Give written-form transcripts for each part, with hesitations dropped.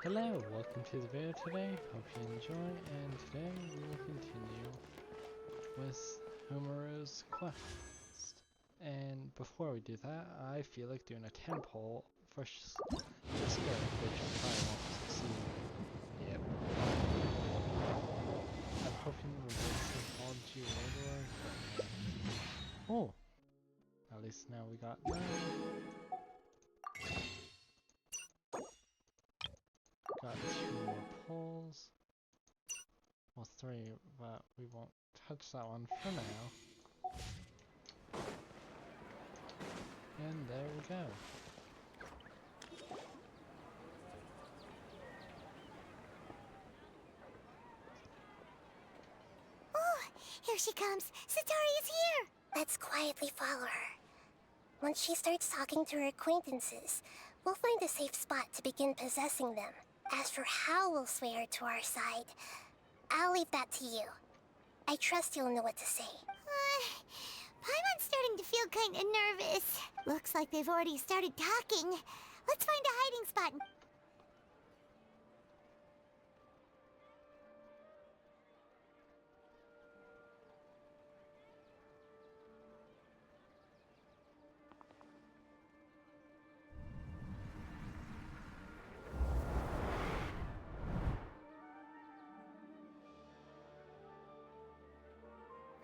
Hello, welcome to the video today. Hope you enjoy, and today we will continue with Sumeru's quest. And before we do that, I feel like doing a 10 poll for Sumeru, which I probably won't succeed. Yep. I'm hoping we'll get some apology later. Oh! At least now we got that. Got 2 more polls. Well, 3, but we won't touch that one for now. And there we go. Oh, here she comes. Satori is here! Let's quietly follow her. Once she starts talking to her acquaintances, we'll find a safe spot to begin possessing them. As for how we'll sway her to our side, I'll leave that to you. I trust you'll know what to say. Paimon's starting to feel kinda nervous. Looks like they've already started talking. Let's find a hiding spot.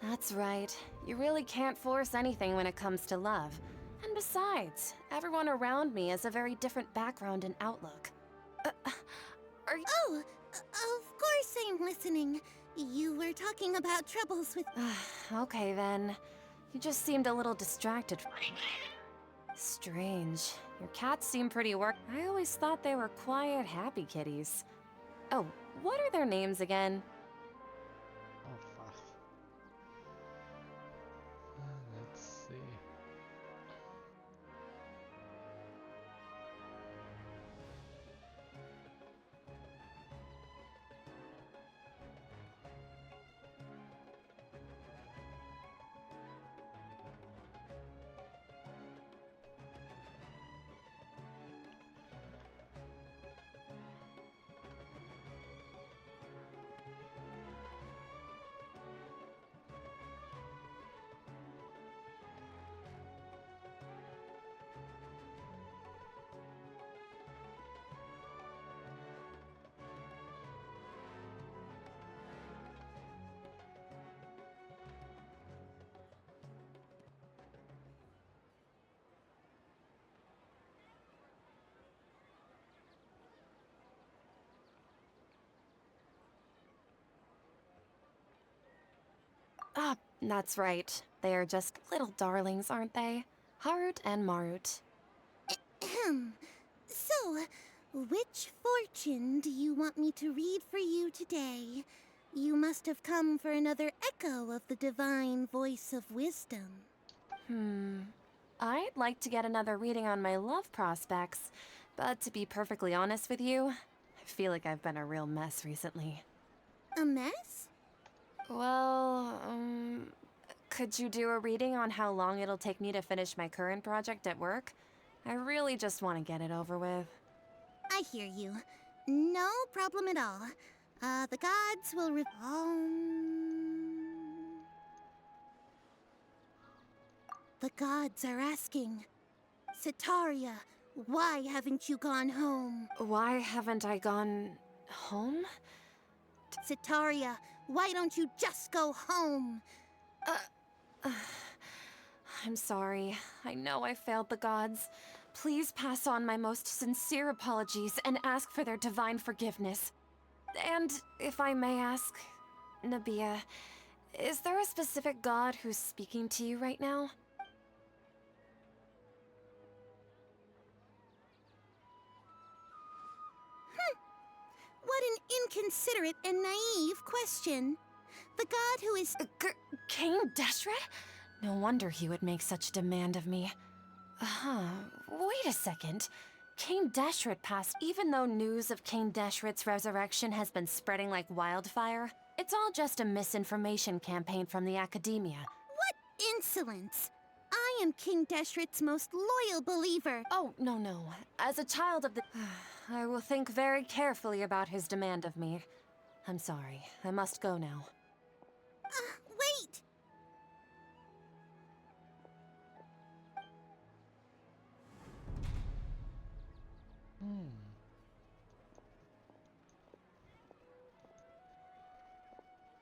That's right. You really can't force anything when it comes to love. And besides, everyone around me has a very different background and outlook. Are you— Oh, of course I'm listening. You were talking about troubles with... Okay then. You just seemed a little distracted. Strange. Your cats seem pretty I always thought they were quiet, happy kitties. Oh, what are their names again? Oh fuck. Let's see. Ah, that's right. They are just little darlings, aren't they? Harut and Marut. So, which fortune do you want me to read for you today? You must have come for another echo of the divine voice of wisdom. I'd like to get another reading on my love prospects, but to be perfectly honest with you, I feel like I've been a real mess recently. A mess? Well, could you do a reading on how long it'll take me to finish my current project at work? I really just want to get it over with. I hear you. No problem at all. The gods will The gods are asking. Sitaria, why haven't you gone home? Why haven't I gone home? Sitaria, why don't you just go home? I'm sorry. I know I failed the gods. Please pass on my most sincere apologies and ask for their divine forgiveness. And if I may ask, Nabia, is there a specific god who's speaking to you right now? What an inconsiderate and naive question. The god who is... King Deshret? No wonder he would make such demand of me. Wait a second. King Deshret passed even though news of King Deshret's resurrection has been spreading like wildfire. It's all just a misinformation campaign from the academia. What insolence! I am King Deshret's most loyal believer. Oh, no. As a child of the... I will think very carefully about his demand of me. I'm sorry. I must go now. Wait!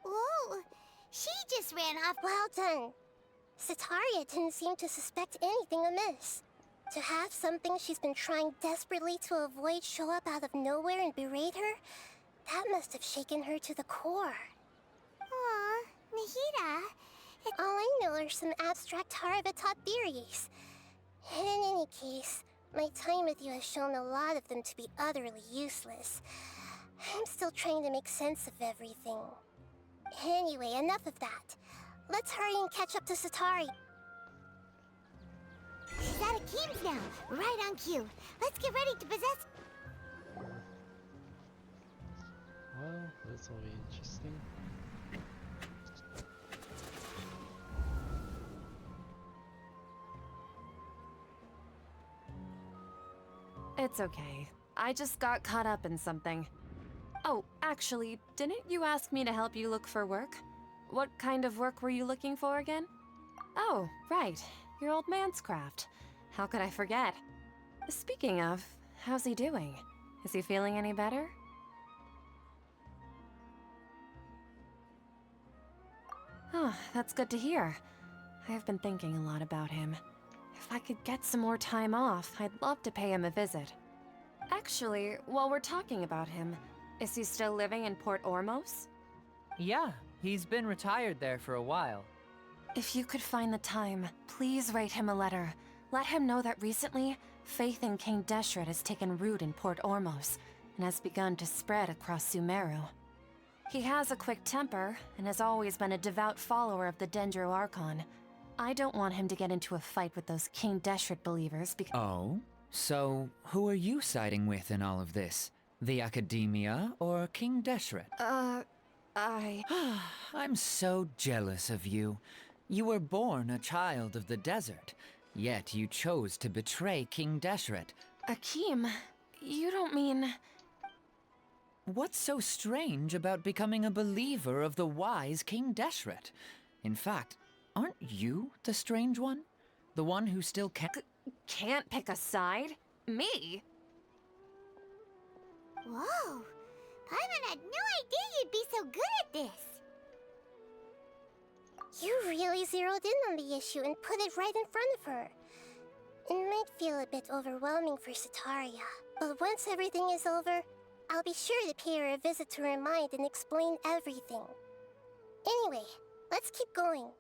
Whoa! She just ran off. Well done. Sataria didn't seem to suspect anything amiss. To have something she's been trying desperately to avoid show up out of nowhere and berate her, that must have shaken her to the core. Aw, Nahida. All I know are some abstract Harava-taught theories. And in any case, my time with you has shown a lot of them to be utterly useless. I'm still trying to make sense of everything. Anyway, enough of that. Let's hurry and catch up to Satari. She's out of Keem's now. Right on cue. Let's get ready to possess... Well, this will be interesting. It's okay. I just got caught up in something. Oh, actually, didn't you ask me to help you look for work? What kind of work were you looking for again? Oh, right. Your old man's craft. How could I forget? Speaking of, how's he doing? Is he feeling any better? Oh, that's good to hear. I've been thinking a lot about him. If I could get some more time off, I'd love to pay him a visit. Actually, while we're talking about him, is he still living in Port Ormos? Yeah, he's been retired there for a while. If you could find the time, please write him a letter. Let him know that recently, faith in King Deshret has taken root in Port Ormos and has begun to spread across Sumeru. He has a quick temper and has always been a devout follower of the Dendro Archon. I don't want him to get into a fight with those King Deshret believers because— Oh? So, who are you siding with in all of this? The Academia or King Deshret? I'm so jealous of you. You were born a child of the desert, yet you chose to betray King Deshret. Akeem, you don't mean— What's so strange about becoming a believer of the wise King Deshret? In fact, aren't you the strange one? The one who still can't pick a side? Me? Whoa! Paimon had no idea you'd be so good at this! You really zeroed in on the issue and put it right in front of her. It might feel a bit overwhelming for Sataria, but once everything is over, I'll be sure to pay her a visit to her mind and explain everything. Anyway, let's keep going.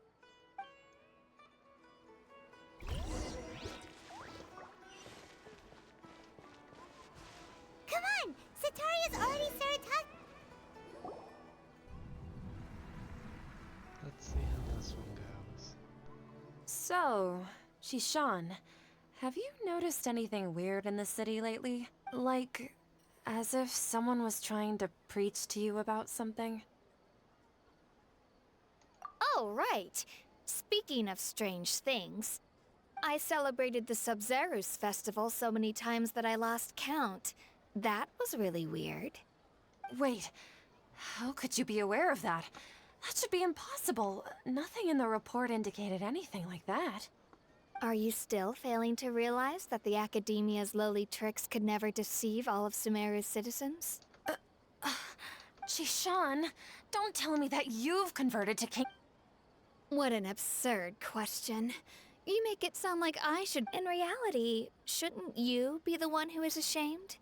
Come on! Sataria's already started talking. Let's see how this one goes. So, Shishan, have you noticed anything weird in the city lately? Like, as if someone was trying to preach to you about something? Oh, right. Speaking of strange things, I celebrated the Sub-Zerus festival so many times that I lost count. That was really weird. Wait, how could you be aware of that? That should be impossible. Nothing in the report indicated anything like that. Are you still failing to realize that the Academia's lowly tricks could never deceive all of Sumeru's citizens? Shishan, don't tell me that you've converted to King— What an absurd question. You make it sound like I should— In reality, shouldn't you be the one who is ashamed?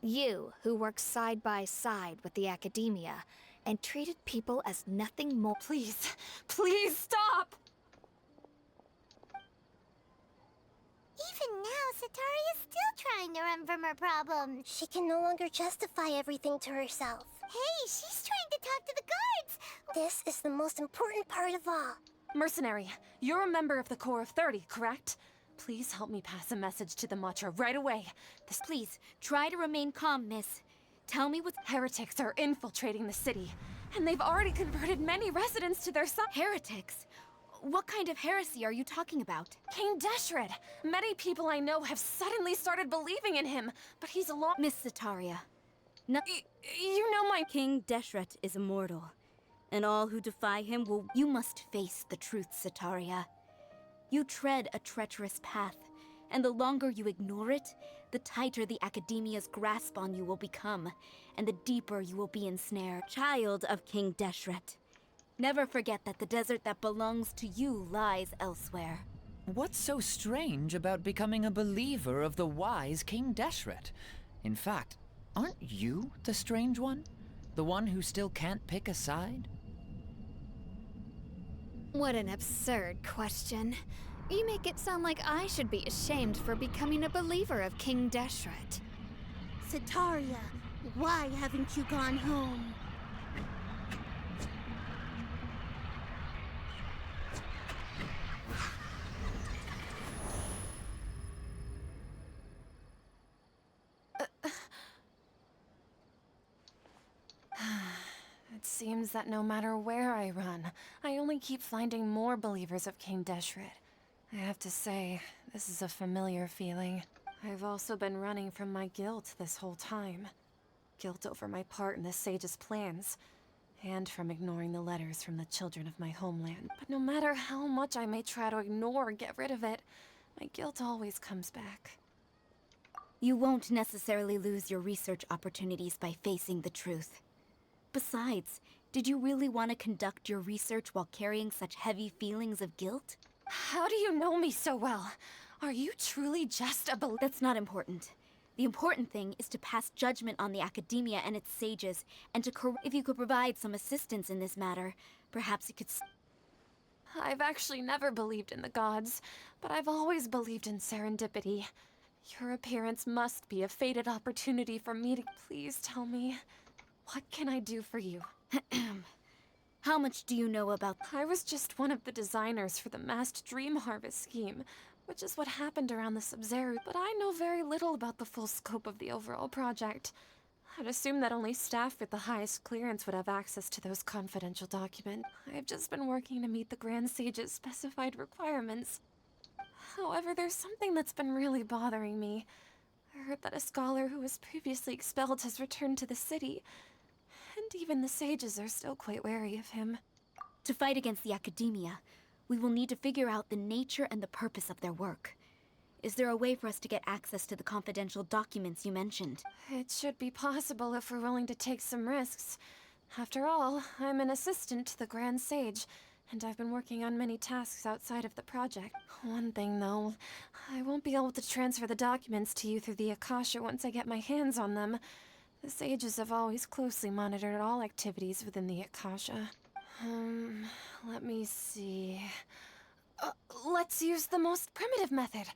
You, who works side by side with the Academia, and treated people as nothing more— Please, please stop! Even now, Sataria's still trying to run from her problems. She can no longer justify everything to herself. Hey, she's trying to talk to the guards! This is the most important part of all. Mercenary, you're a member of the Corps of 30, correct? Please help me pass a message to the Matcha right away. Please, try to remain calm, miss. Tell me what— Heretics are infiltrating the city, and they've already converted many residents to their side. Heretics? What kind of heresy are you talking about? King Deshret! Many people I know have suddenly started believing in him, but he's alone. Miss Sataria, no, You know my. King Deshret is immortal, and all who defy him will. You must face the truth, Sataria. You tread a treacherous path, and the longer you ignore it, the tighter the Academia's grasp on you will become, and the deeper you will be ensnared. Child of King Deshret, never forget that the desert that belongs to you lies elsewhere. What's so strange about becoming a believer of the wise King Deshret? In fact, aren't you the strange one? The one who still can't pick a side? What an absurd question. You make it sound like I should be ashamed for becoming a believer of King Deshret. Sataria, why haven't you gone home? It seems that no matter where I run, I only keep finding more believers of King Deshret. I have to say, this is a familiar feeling. I've also been running from my guilt this whole time. Guilt over my part in the sage's plans, and from ignoring the letters from the children of my homeland. But no matter how much I may try to ignore or get rid of it, my guilt always comes back. You won't necessarily lose your research opportunities by facing the truth. Besides, did you really want to conduct your research while carrying such heavy feelings of guilt? How do you know me so well? Are you truly just a That's not important. The important thing is to pass judgment on the Academia and its sages, and to if you could provide some assistance in this matter, perhaps it could I've actually never believed in the gods, but I've always believed in serendipity. Your appearance must be a fated opportunity for me to... Please tell me, what can I do for you? How much do you know about... I was just one of the designers for the massed dream harvest scheme, which is what happened around the Sumeru, but I know very little about the full scope of the overall project. I'd assume that only staff with the highest clearance would have access to those confidential documents. I've just been working to meet the Grand Sage's specified requirements. However, there's something that's been really bothering me. I heard that a scholar who was previously expelled has returned to the city, and even the sages are still quite wary of him. To fight against the Academia, we will need to figure out the nature and the purpose of their work. Is there a way for us to get access to the confidential documents you mentioned? It should be possible if we're willing to take some risks. After all, I'm an assistant to the Grand Sage, and I've been working on many tasks outside of the project. One thing, though, I won't be able to transfer the documents to you through the Akasha once I get my hands on them. The sages have always closely monitored all activities within the Akasha. Let me see... let's use the most primitive method.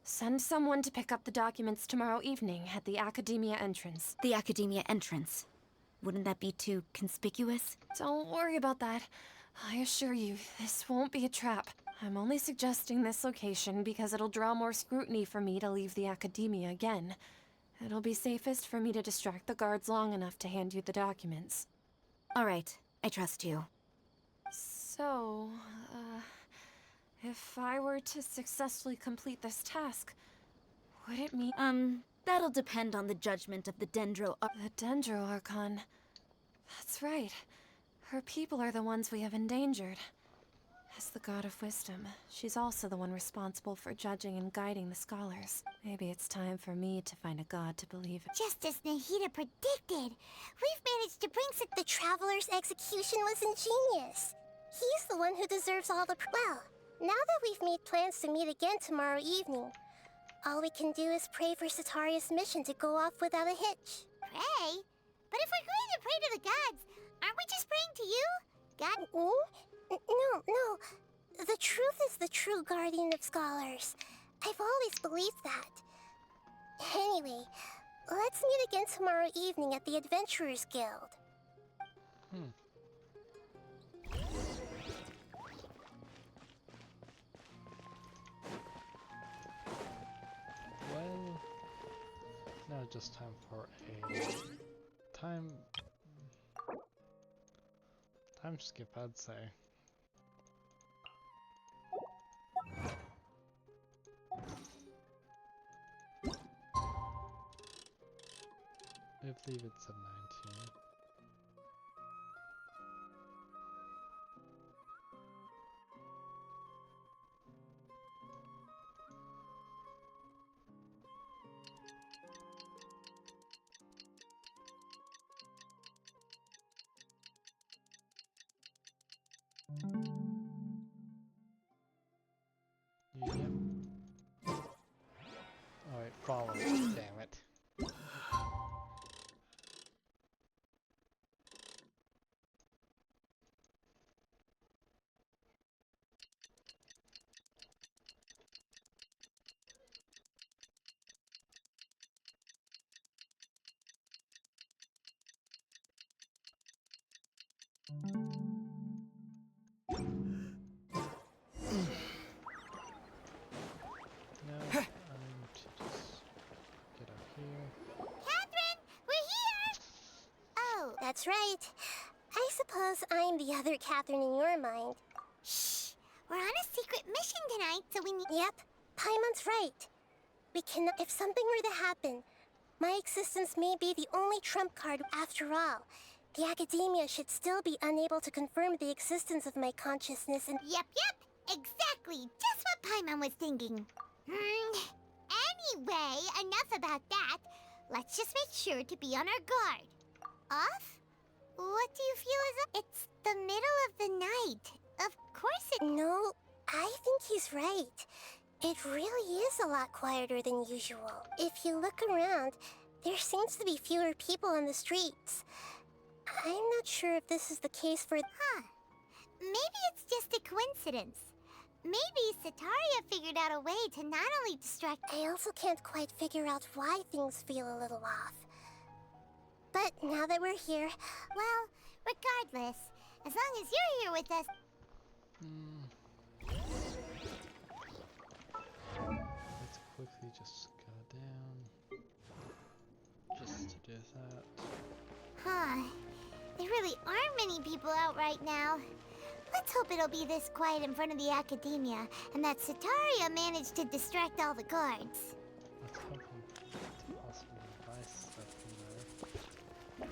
Send someone to pick up the documents tomorrow evening at the Academia entrance. The Academia entrance. Wouldn't that be too conspicuous? Don't worry about that. I assure you, this won't be a trap. I'm only suggesting this location because it'll draw more scrutiny for me to leave the Academia again. It'll be safest for me to distract the guards long enough to hand you the documents. All right, I trust you. So, if I were to successfully complete this task, would it mean... That'll depend on the judgment of the Dendro... The Dendro Archon. That's right. Her people are the ones we have endangered. As the God of Wisdom, she's also the one responsible for judging and guiding the scholars. Maybe it's time for me to find a god to believe in. Just as Nahida predicted, we've managed to bring the Traveler's execution was ingenious. He's the one who deserves all the... Well, now that we've made plans to meet again tomorrow evening, all we can do is pray for Sataria's mission to go off without a hitch. Pray? But if we're going to pray to the gods, aren't we just praying to you? God... No. The truth is the true guardian of scholars. I've always believed that. Anyway, let's meet again tomorrow evening at the Adventurers Guild. Well, now just time for a time skip, I'd say. I believe it's a 19. Yep. Alright, follow me, damn it. No, I need to just get up here. Catherine, we're here! Oh, that's right. I suppose I'm the other Catherine in your mind. Shh! We're on a secret mission tonight, so we need— Yep, Paimon's right. We cannot— If something were to happen, my existence may be the only trump card after all. The academia should still be unable to confirm the existence of my consciousness and— Yep, exactly. Just what Paimon was thinking. Anyway, enough about that. Let's just make sure to be on our guard. Off? What do you feel is up? It's the middle of the night. Of course it— No, I think he's right. It really is a lot quieter than usual. If you look around, there seems to be fewer people on the streets. I'm not sure if this is the case for— Maybe it's just a coincidence. Maybe Sataria figured out a way to not only distract— I also can't quite figure out why things feel a little off. But now that we're here, well, regardless, as long as you're here with us— Let's quickly just go down. Just to do that. There really aren't many people out right now. Let's hope it'll be this quiet in front of the academia, and that Sataria managed to distract all the guards. Let's hope it's possible to buy stuff from there.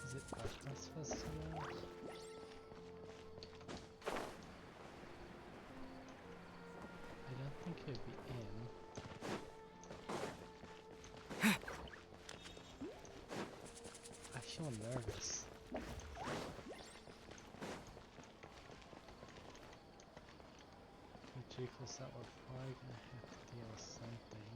Is it Darkness Festival? I don't think it'd be in. I feel nervous. Equals that we're probably gonna have to deal with something.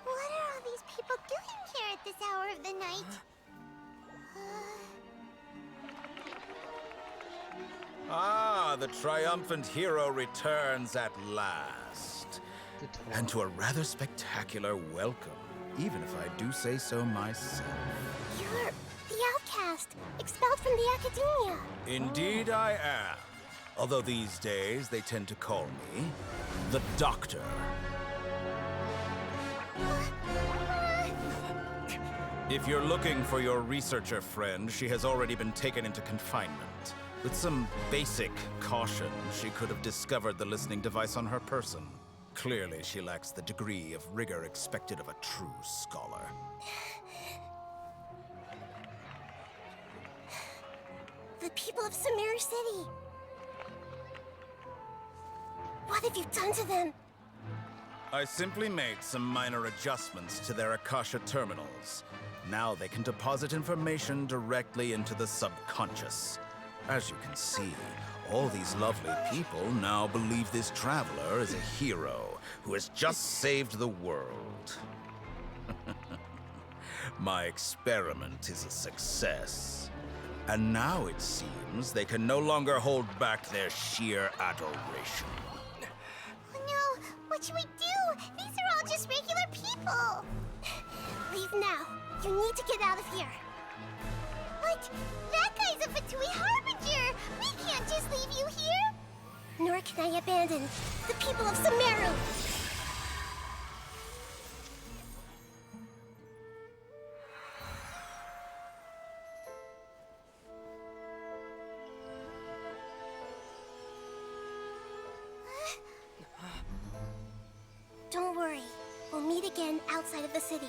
What are all these people doing here at this hour of the night? Ah, the triumphant hero returns at last. And to a rather spectacular welcome, even if I do say so myself. You're the outcast, expelled from the academia. Indeed I am. Although these days they tend to call me the Doctor. If you're looking for your researcher friend, she has already been taken into confinement. With some basic caution, she could have discovered the listening device on her person. Clearly, she lacks the degree of rigor expected of a true scholar. The people of Sumeru City. What have you done to them? I simply made some minor adjustments to their Akasha terminals. Now they can deposit information directly into the subconscious. As you can see, All these lovely people now believe this traveler is a hero who has just saved the world. My experiment is a success. And now it seems they can no longer hold back their sheer adoration. Oh no, what should we do? These are all just regular people. Leave now. You need to get out of here. But that guy's a Fatui Harbinger. We can't just leave you here. Nor can I abandon the people of Sumeru. Don't worry. We'll meet again outside of the city.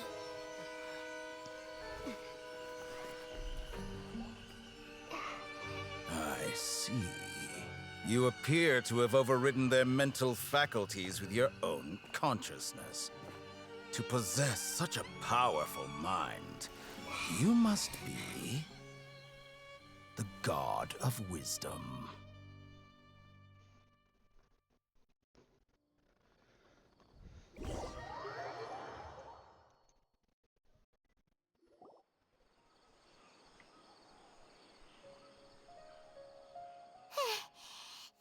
I see. You appear to have overridden their mental faculties with your own consciousness. To possess such a powerful mind, you must be the god of wisdom.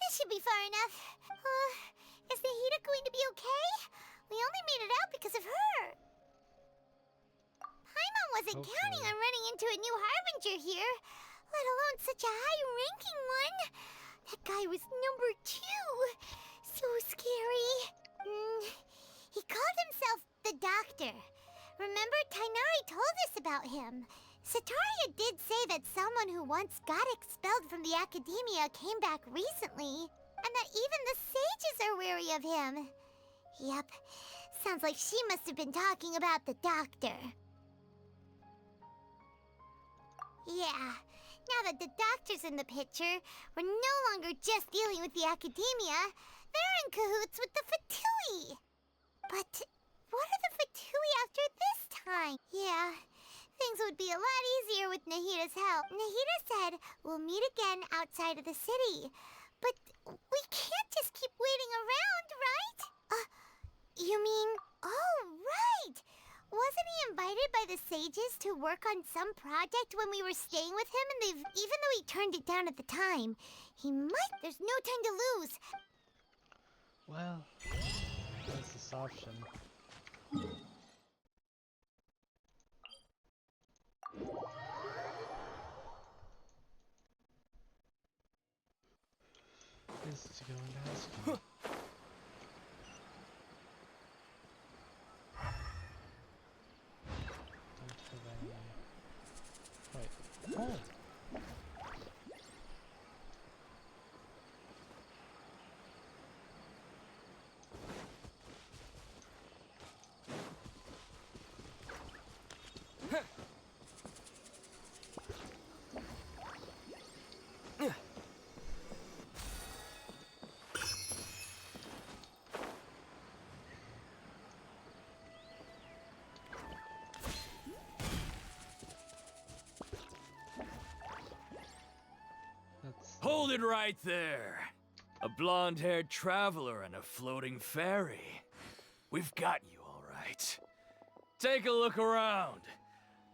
This should be far enough. Is Nahida going to be okay? We only made it out because of her. Paimon wasn't counting on running into a new Harbinger here, let alone such a high-ranking one. That guy was number 2. So scary. He called himself the Doctor. Remember, Tainari told us about him. Sataria did say that someone who once got expelled from the academia came back recently, and that even the sages are wary of him. Yep, sounds like she must have been talking about the Doctor. Yeah, now that the Doctor's in the picture, we're no longer just dealing with the academia. They're in cahoots with the Fatui. But what are the Fatui after this time? Yeah, things would be a lot easier with Nahida's help. Nahida said we'll meet again outside of the city. But we can't just keep waiting around, right? You mean... Oh, right! Wasn't he invited by the sages to work on some project when we were staying with him? And even though he turned it down at the time, he might... There's no time to lose. Well, there's this option. Is to go and ask him. Don't have any... Wait, hold! Hold it right there. A blonde-haired traveler and a floating fairy. We've got you all right. Take a look around.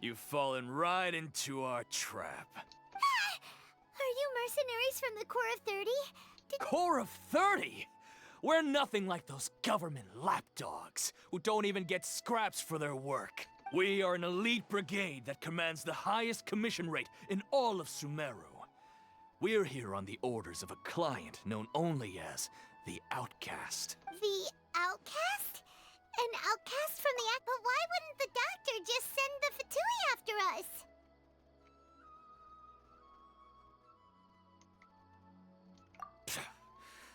You've fallen right into our trap. Are you mercenaries from the Corps of 30? Corps of 30? We're nothing like those government lapdogs who don't even get scraps for their work. We are an elite brigade that commands the highest commission rate in all of Sumeru. We're here on the orders of a client known only as the Outcast. The Outcast? An outcast from the But why wouldn't the Doctor just send the Fatui after us?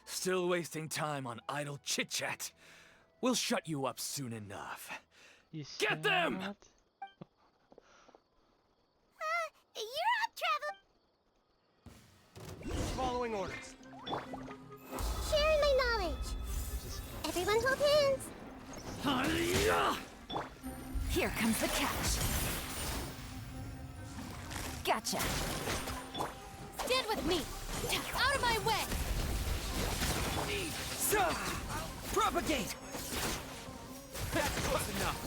Still wasting time on idle chit-chat. We'll shut you up soon enough. You Get them! not? You're up, Travel. Following orders. Sharing my knowledge. Just Everyone hold hands. Here comes the catch. Gotcha. Stand with me. Out of my way! Propagate! That's close enough.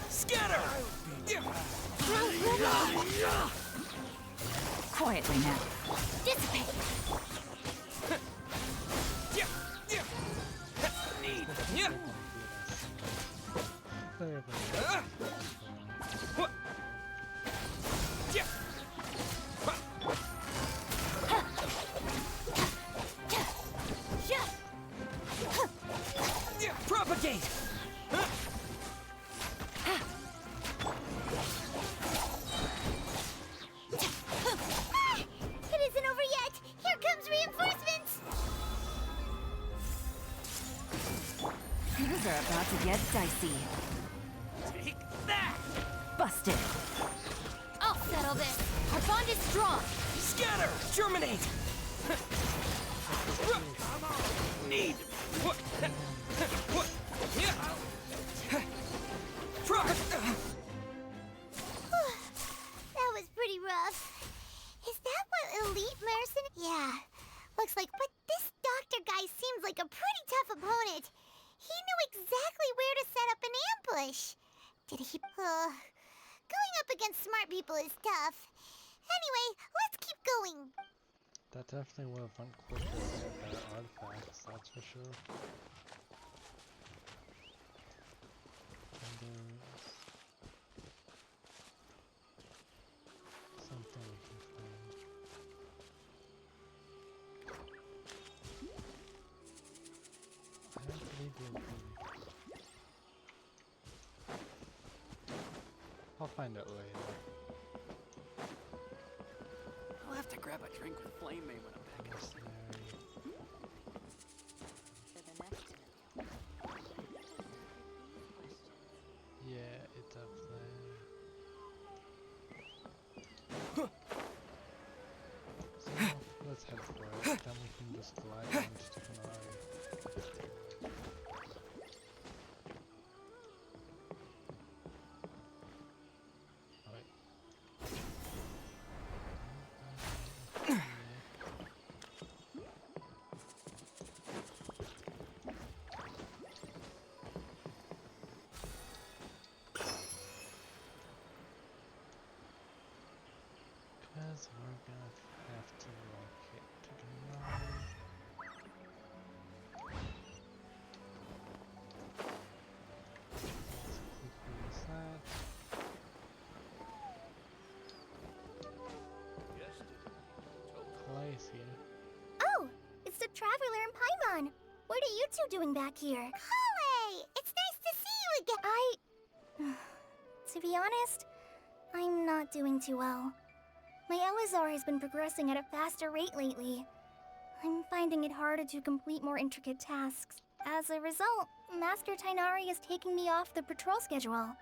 Scatter! Quietly now. Dissipate! Propagate! It isn't over yet! Here comes reinforcements! Things are about to get dicey. Take that! Busted. I'll settle this. Our bond is strong. Scatter! Germinate! Need! What? That was pretty rough. Is that what elite mercenary? Yeah, looks like. But this doctor guy seems like a pretty tough opponent. He knew exactly where to set up an ambush. Did he? Going up against smart people is tough. Anyway, let's keep going. That definitely would have went quicker to get better artifacts, that's for sure. And there's something we can find. I don't believe we'll be. I'll find out later. I'll have to grab a drink with Flame May when I'm back. Mercenary. Yeah, it's up there. So, let's head for it, then we can just glide down to Tenari. Oh, wait. Because we're gonna have to locate to Tenari. Let's quickly use that. Clay's here. Oh, it's the Traveler and Paimon. What are you two doing back here? Kale! It's nice to see you again. To be honest, I'm not doing too well. My Elazar has been progressing at a faster rate lately. I'm finding it harder to complete more intricate tasks. As a result, Master Tainari is taking me off the patrol schedule.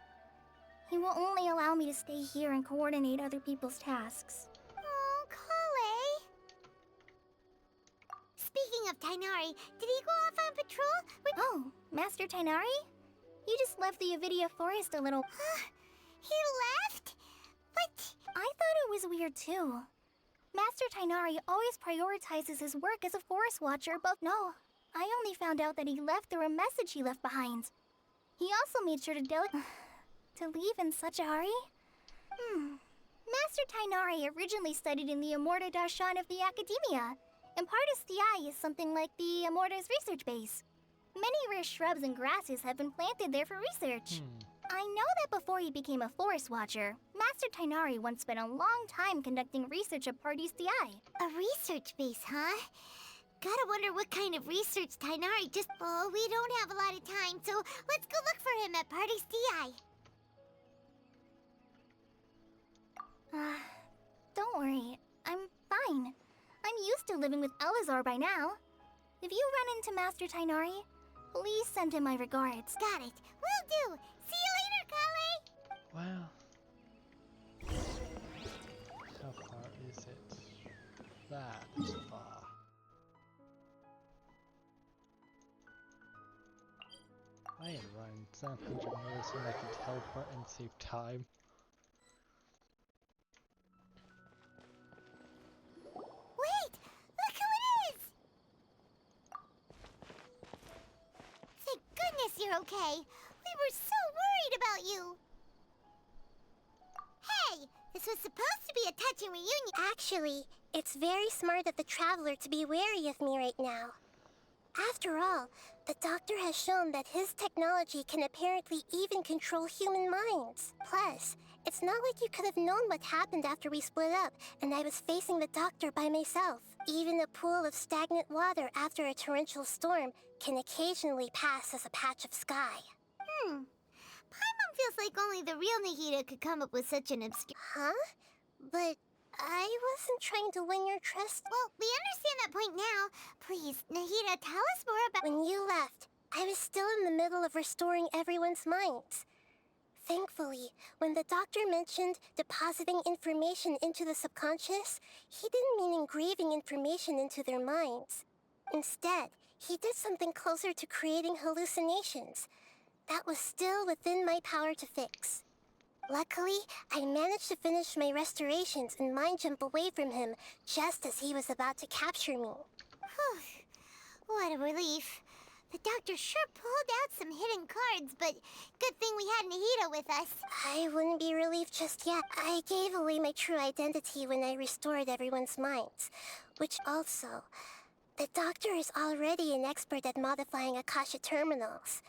He will only allow me to stay here and coordinate other people's tasks. Oh, Kale! Speaking of Tainari, did he go off on patrol? Oh, Master Tainari? You just left the Avidia forest a little. He left? But I thought it was weird too. Master Tainari always prioritizes his work as a forest watcher above. No, I only found out that he left through a message he left behind. He also made sure to to leave in such a hurry? Master Tainari originally studied in the Amorta Darshan of the Academia, and Pardis Di is something like the Amorta's research base. Many rare shrubs and grasses have been planted there for research. I know that before he became a forest watcher, Master Tainari once spent a long time conducting research at Pardis Di. A research base, huh? Gotta wonder what kind of research Tainari just... Oh, we don't have a lot of time, so let's go look for him at Pardis Di. Don't worry. I'm fine. I'm used to living with Elazar by now. If you run into Master Tainari, please send him my regards. Got it. Will do. See you later, Kale. Well, how far is it? That is far. I am running 700 meters when I can teleport and save time. you're okay. We were so worried about you. Hey, this was supposed to be a touching reunion. Actually, it's very smart of the Traveler to be wary of me right now. After all, the Doctor has shown that his technology can apparently even control human minds. Plus, it's not like you could have known what happened after we split up and I was facing the Doctor by myself. Even a pool of stagnant water after a torrential storm can occasionally pass as a patch of sky. Paimon feels like only the real Nahida could come up with such an obscure... Huh? But I wasn't trying to win your trust. Well, we understand that point now. Please, Nahida, tell us more about... When you left, I was still in the middle of restoring everyone's minds. Thankfully, when the Doctor mentioned depositing information into the subconscious, he didn't mean engraving information into their minds. Instead, he did something closer to creating hallucinations. That was still within my power to fix. Luckily, I managed to finish my restorations and mind jump away from him just as he was about to capture me. Whew. What a relief. The Doctor sure pulled out some hidden cards, but good thing we had Nahida with us. I wouldn't be relieved just yet. I gave away my true identity when I restored everyone's minds. Which also, the Doctor is already an expert at modifying Akasha terminals.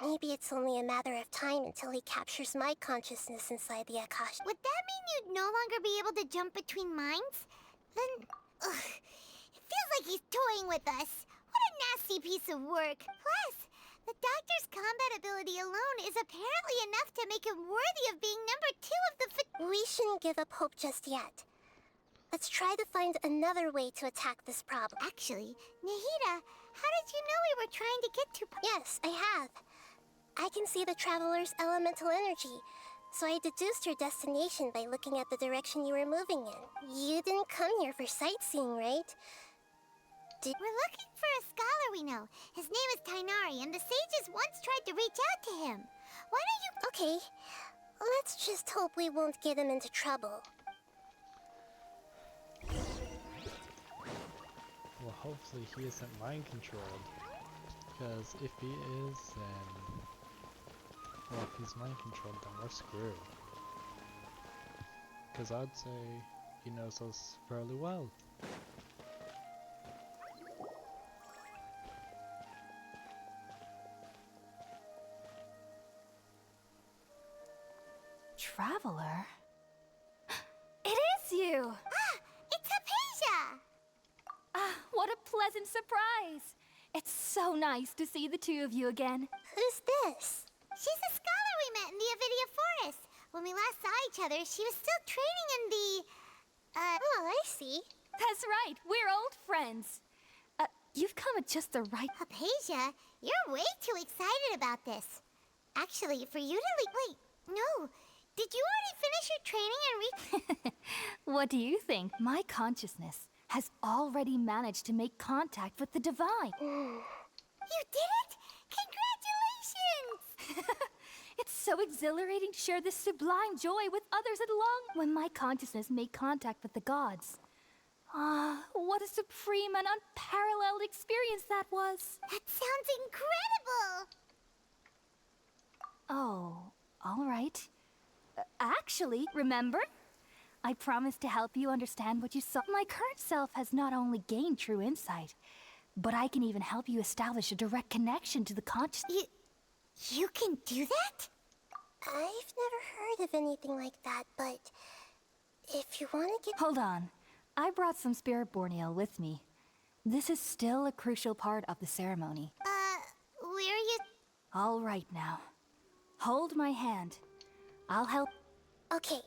Maybe it's only a matter of time until he captures my consciousness inside the Akasha. Would that mean you'd no longer be able to jump between minds? Then, it feels like he's toying with us. What a nasty piece of work. Plus, the Doctor's combat ability alone is apparently enough to make him worthy of being number 2 of the... We shouldn't give up hope just yet. Let's try to find another way to attack this problem. Actually, Nahida, how did you know we were trying to get to... Yes, I have. I can see the Traveler's elemental energy, so I deduced your destination by looking at the direction you were moving in. You didn't come here for sightseeing, right? We're looking for a scholar we know. His name is Tainari, and the sages once tried to reach out to him. Why don't you... Okay, let's just hope we won't get him into trouble. Well, hopefully he isn't mind controlled. Because if he is, then... Well, if he's mind controlled, then we're screwed. Because I'd say he knows us fairly well. Traveler? It is you! It's Hypatia! Ah, what a pleasant surprise! It's so nice to see the two of you again. Who's this? She's a scholar we met in the Avidia Forest. When we last saw each other, she was still training in the... Oh, I see. That's right, we're old friends. You've come at just the right... Hypatia, you're way too excited about this. Actually, for you to Wait, no. Did you already finish your training and reach... What do you think? My consciousness has already managed to make contact with the divine. You did it? Congratulations! It's so exhilarating to share this sublime joy with others at long. When my consciousness made contact with the gods. Ah, what a supreme and unparalleled experience that was. That sounds incredible! Oh, all right. Actually, remember? I promised to help you understand what you saw. My current self has not only gained true insight, but I can even help you establish a direct connection to the consciousness. You can do that? I've never heard of anything like that, but if you want to get... Hold on. I brought some spirit borneo with me. This is still a crucial part of the ceremony. Where are you... All right now. Hold my hand. I'll help... Okay.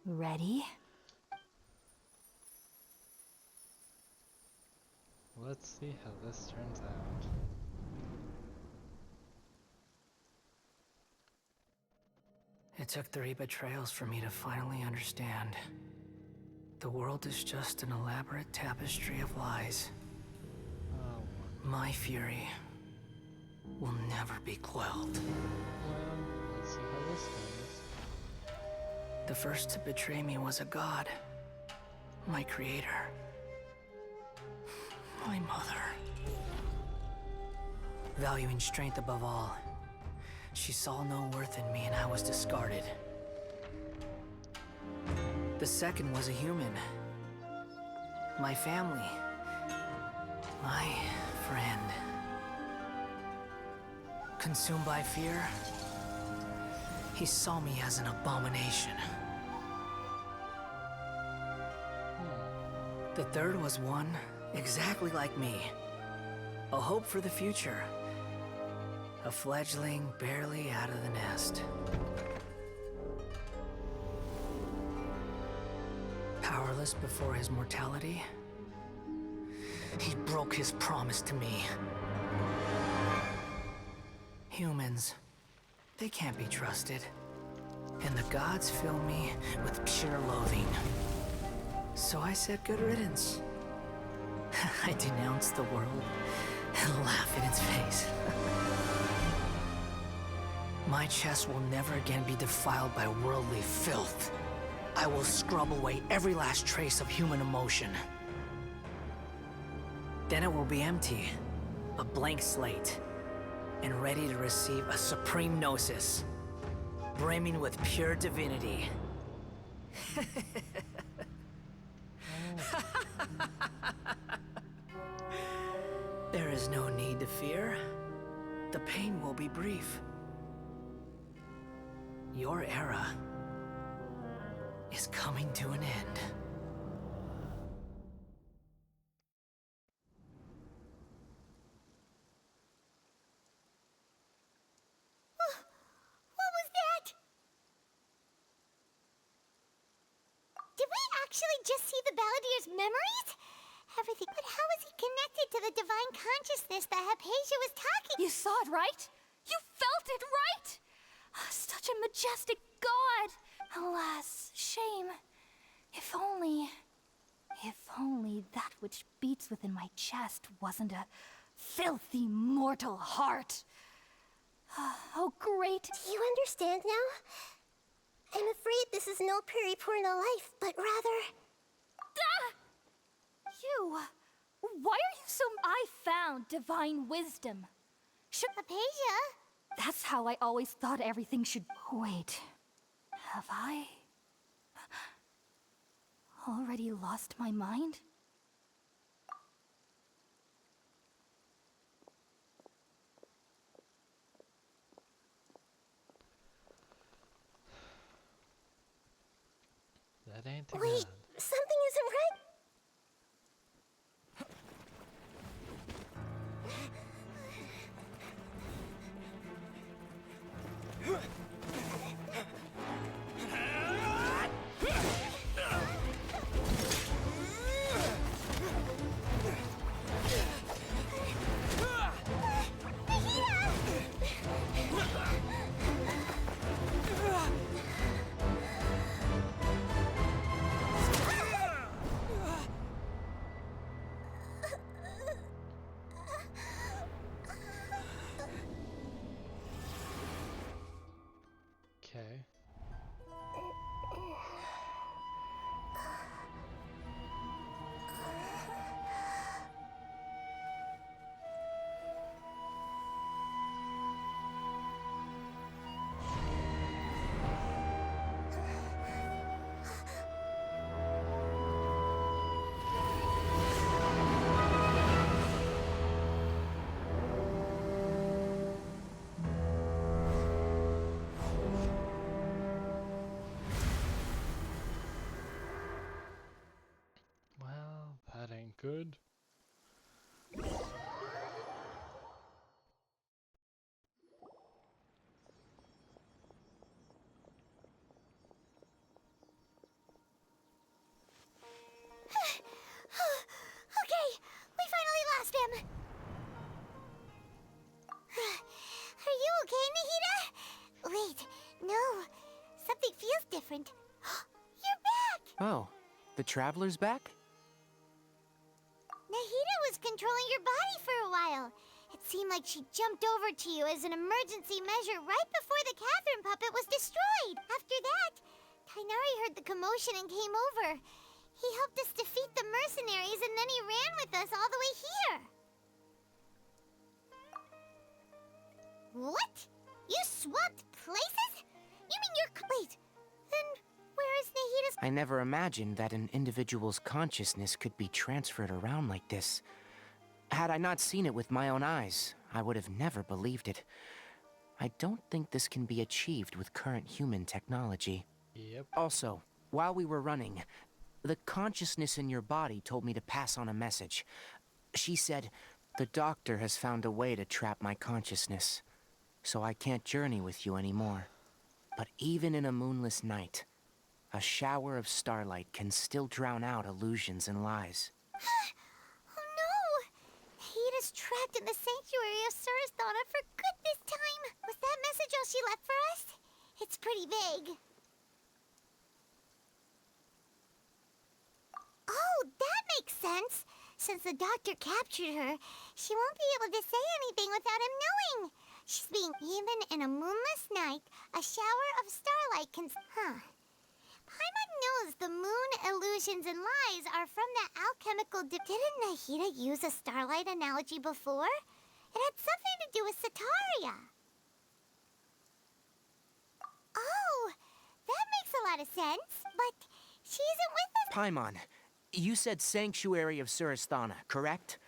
Ready? Let's see how this turns out. It took 3 betrayals for me to finally understand. The world is just an elaborate tapestry of lies. Oh, My fury will never be quelled. let's see how this goes. The first to betray me was a god. My creator. My mother. valuing strength above all. She saw no worth in me and I was discarded. The second was a human. My family. My friend. Consumed by fear, he saw me as an abomination. The third was one exactly like me. A hope for the future. A fledgling barely out of the nest. Powerless before his mortality, he broke his promise to me. Humans, they can't be trusted. And the gods fill me with pure loathing. So I said good riddance. I denounce the world and laugh in its face. My chest will never again be defiled by worldly filth. I will scrub away every last trace of human emotion. Then it will be empty, a blank slate, and ready to receive a supreme gnosis, brimming with pure divinity. There is no need to fear. The pain will be brief. Your era is coming to an end. What was that? Did we actually just see the Balladier's memories? Everything. But how is he connected to the divine consciousness that Hypatia was talking? You saw it, right? You felt it, right? Such a majestic god. Alas, shame. If only that which beats within my chest wasn't a filthy mortal heart. Oh, great. Do you understand now? I'm afraid this is no periporno life, but rather... You! Why are you so... I found divine wisdom. Hypatia? That's how I always thought everything should... Wait. Have I... already lost my mind? That ain't the Wait, god. something isn't right. Okay. Well, that ain't good. Okay, we finally lost him. Are you okay, Nahida? Wait, no. Something feels different. You're back! Oh, the Traveler's back? Nahida was controlling your body for a while. It seemed like she jumped over to you as an emergency measure right before the Catherine puppet was destroyed. After that, Kainari heard the commotion and came over. He helped us defeat the mercenaries and then he ran with us all the way here. What? You swapped places? You mean wait, then where is Nahida's— I never imagined that an individual's consciousness could be transferred around like this. Had I not seen it with my own eyes, I would have never believed it. I don't think this can be achieved with current human technology. Yep. Also, while we were running, the consciousness in your body told me to pass on a message. She said, "The doctor has found a way to trap my consciousness, so I can't journey with you anymore. But even in a moonless night, a shower of starlight can still drown out illusions and lies." Oh no! Nahida's trapped in the sanctuary of Sumeru for good this time. Was that message all she left for us? It's pretty vague. Oh, that makes sense. Since the doctor captured her, she won't be able to say anything without him knowing. She's being even in a moonless night, a shower of starlight can... Paimon knows the moon illusions and lies are from the alchemical Didn't Nahida use a starlight analogy before? It had something to do with Sataria. Oh, that makes a lot of sense, but she isn't with us. Paimon, you said Sanctuary of Sumeru, correct?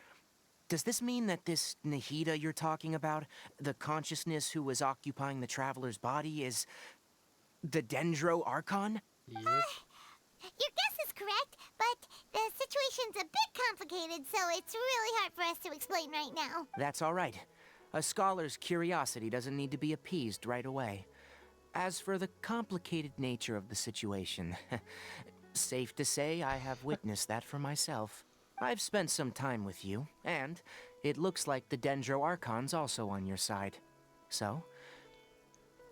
Does this mean that this Nahida you're talking about, the consciousness who was occupying the traveler's body, is the Dendro Archon? Yep. Your guess is correct, but the situation's a bit complicated, so it's really hard for us to explain right now. That's all right. A scholar's curiosity doesn't need to be appeased right away. As for the complicated nature of the situation, safe to say I have witnessed that for myself. I've spent some time with you, and it looks like the Dendro Archon's also on your side. So,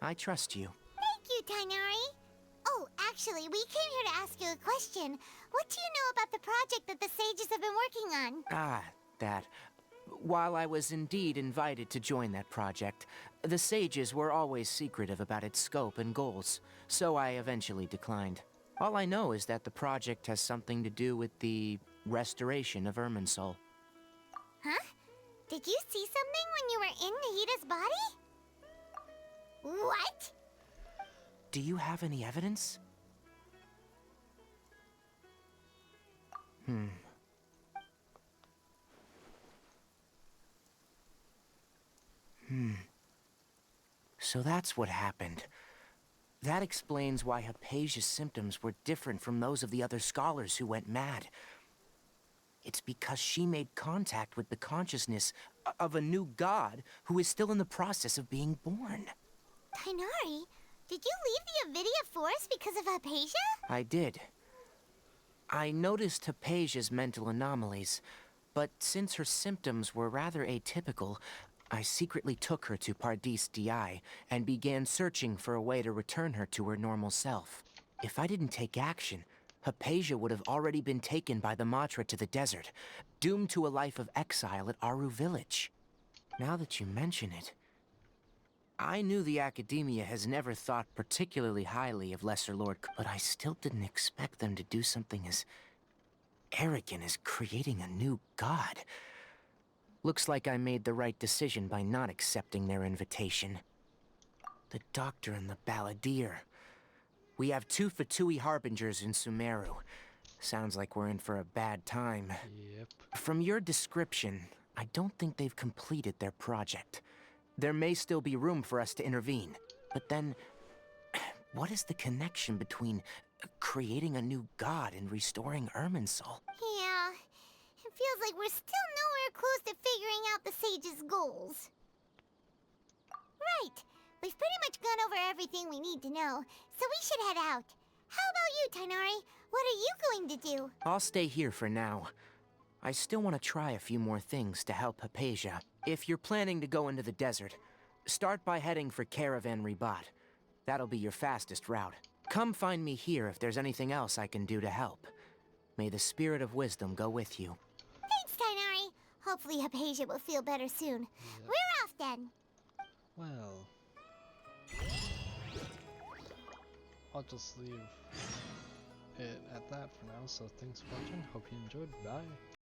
I trust you. Thank you, Tainari. Oh, actually, we came here to ask you a question. What do you know about the project that the sages have been working on? Ah, that. While I was indeed invited to join that project, the sages were always secretive about its scope and goals, so I eventually declined. All I know is that the project has something to do with the restoration of Irminsul. Huh? Did you see something when you were in Nahida's body? What? Do you have any evidence? So that's what happened. That explains why Hypatia's symptoms were different from those of the other scholars who went mad. It's because she made contact with the consciousness of a new god who is still in the process of being born. Tainari, did you leave the Avidia Forest because of Hypatia? I did. I noticed Hypatia's mental anomalies, but since her symptoms were rather atypical, I secretly took her to Pardis Di and began searching for a way to return her to her normal self. If I didn't take action, Hypatia would have already been taken by the Matra to the desert, doomed to a life of exile at Aru village. Now that you mention it, I knew the Academia has never thought particularly highly of Lesser Lord, but I still didn't expect them to do something as arrogant as creating a new god. Looks like I made the right decision by not accepting their invitation. The Doctor and the Balladeer. We have 2 Fatui Harbingers in Sumeru. Sounds like we're in for a bad time. Yep. From your description, I don't think they've completed their project. There may still be room for us to intervene. But then, what is the connection between creating a new god and restoring Irminsul? Yeah, it feels like we're still nowhere close to figuring out the sage's goals. Right, we've pretty much gone over everything we need to know, so we should head out. How about you, Tainari? What are you going to do? I'll stay here for now. I still want to try a few more things to help Hypatia. If you're planning to go into the desert, start by heading for Caravan Ribat. That'll be your fastest route. Come find me here if there's anything else I can do to help. May the spirit of wisdom go with you. Thanks, Tainari. Hopefully Hypatia will feel better soon. Yep. We're off then. Well, I'll just leave it at that for now, so thanks for watching, hope you enjoyed, bye.